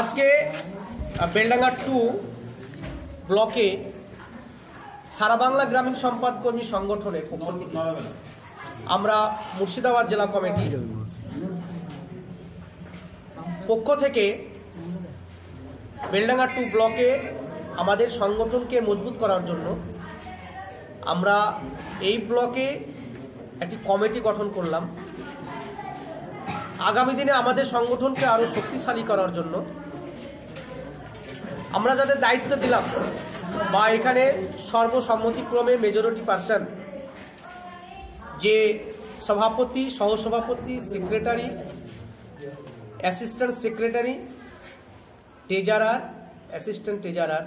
আজকে বেলডাঙ্গা 2 ব্লকে সারা বাংলা গ্রামীণ সম্পাদক কর্মী সংগঠনের পক্ষ থেকে আমরা মুর্শিদাবাদ জেলা কমিটির পক্ষ থেকে বেলডাঙ্গা 2 ব্লকে আমাদের সংগঠনকে মজবুত করার জন্য আমরা এই ব্লকে একটি কমিটি গঠন করলাম। আগামী দিনে আমাদের সংগঠনকে আরো শক্তিশালী করার জন্য আমরা যাদের দায়িত্ব দিলাম বা এখানে সর্বসম্মতিক্রমে মেজরিটি পার্সন যে সভাপতি, সহসভাপতি, secretary, assistant secretary, treasurer, assistant treasurer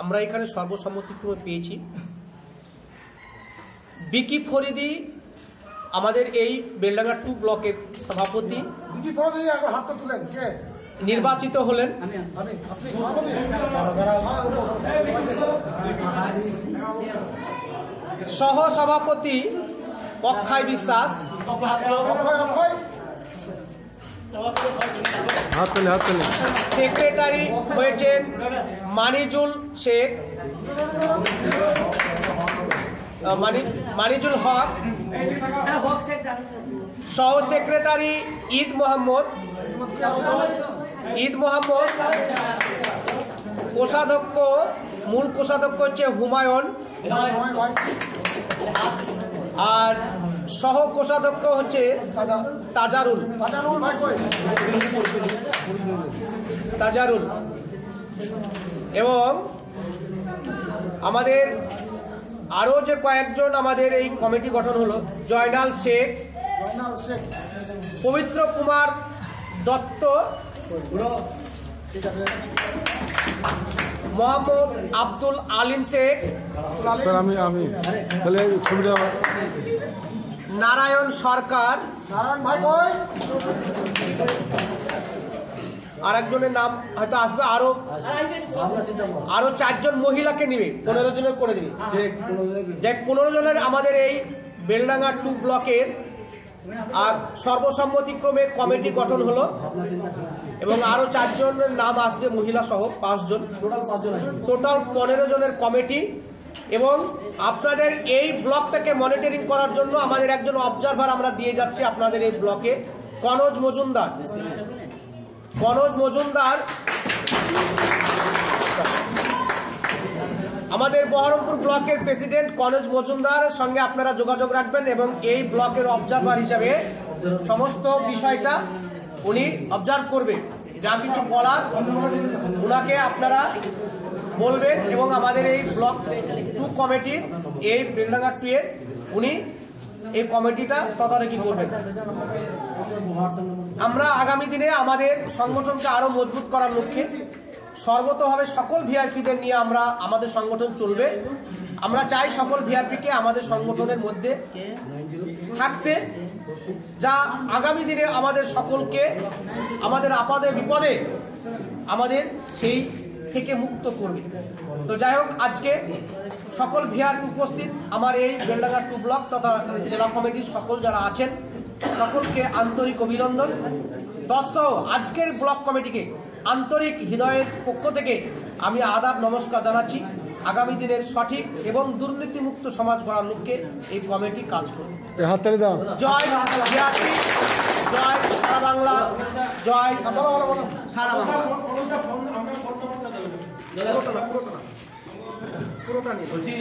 আমরা এখানে সর্বসম্মতিক্রমে পেয়েছি। বিকি ফরিদি আমাদের এই বেলডাঙ্গা 2 ব্লকের সভাপতি নির্বাচিত হলেন। সহ সভাপতি অক্ষয় বিশ্বাস, সেক্রেটারি হয়েছেন মানিজুল শেখ, মানিজুল হক, সহ সেক্রেটারি ঈদ মোহাম্মদ, কোষাধ্যক্ষ, মূল কোষাধ্যক্ষ হচ্ছে হুমায়ুন, আর সহ কোষাধ্যক্ষ হচ্ছে তাজারুল। এবং আমাদের আরো যে কয়েকজন আমাদের এই কমিটি গঠন হলো: জয়নাল শেখ, পবিত্র কুমার দত্ত, মোহাম্মদ আব্দুল আলিম শেখ, নারায়ণ সরকার, আর একজনের নাম হয়তো আসবে, আরো 4 জন মহিলাকে নিবে, 15 জনের করে দিবে। 15 জনের আমাদের এই বেলডাঙ্গা 2 ব্লকের আর সর্বসম্মতিক্রমে কমিটি গঠন হলো এবং আরো 4 জনের নাম আসবে, মহিলা সহ 5 জন, টোটাল 15 জনের কমিটি। এবং আপনাদের এই ব্লকটাকে মনিটরিং করার জন্য আমাদের একজন অবজারভার আমরা দিয়ে যাচ্ছি আপনাদের এই ব্লকে, কনজ মজুমদার। আমাদের বহরমপুর ব্লকের প্রেসিডেন্ট কনজ মজুমদারের সঙ্গে আপনারা যোগাযোগ রাখবেন এবং এই ব্লকের অবজারভার হিসাবে সমস্ত বিষয়টা উনি অবজার্ভ করবে। যা কিছু বলার উনাকে আপনারা বলবেন এবং আমাদের এই ব্লক 2 কমিটির এই বেলডাঙ্গা 2 এর উনি এই কমিটিটা তদারকি করবেন। আমরা আগামী দিনে আমাদের সংগঠনকে আরো মজবুত করার লক্ষ্যে সর্বতভাবে সকল ভিআইপিদের নিয়ে আমাদের সংগঠন চলবে। আমরা চাই সকল ভিআইপিকে আমাদের সংগঠনের মধ্যে থাকতে, যা আগামী দিনে আমাদের সকলকে আমাদের আপদে বিপদে আমাদের সেই থেকে মুক্ত করবে। তো যাই হোক, আজকে সকল ভিআইপি উপস্থিত আমার এই বেলডাঙ্গা 2 ব্লক তথা জেলা কমিটির সকল যারা আছেন সকলকে আন্তরিক অভিনন্দন। তৎসহ আজকের ব্লক কমিটিকে আন্তরিক হৃদয়ের পক্ষ থেকে আমি আদাব নমস্কার জানাচ্ছি। আগামী দিনের সঠিক এবং দুর্নীতিমুক্ত সমাজ গড়ার লক্ষ্যে এই কমিটি কাজ করবে। জয় ভিআইপি, জয় সারা বাংলা, জয় সারা বাংলা। পুরোটা নিয়ে বলছি।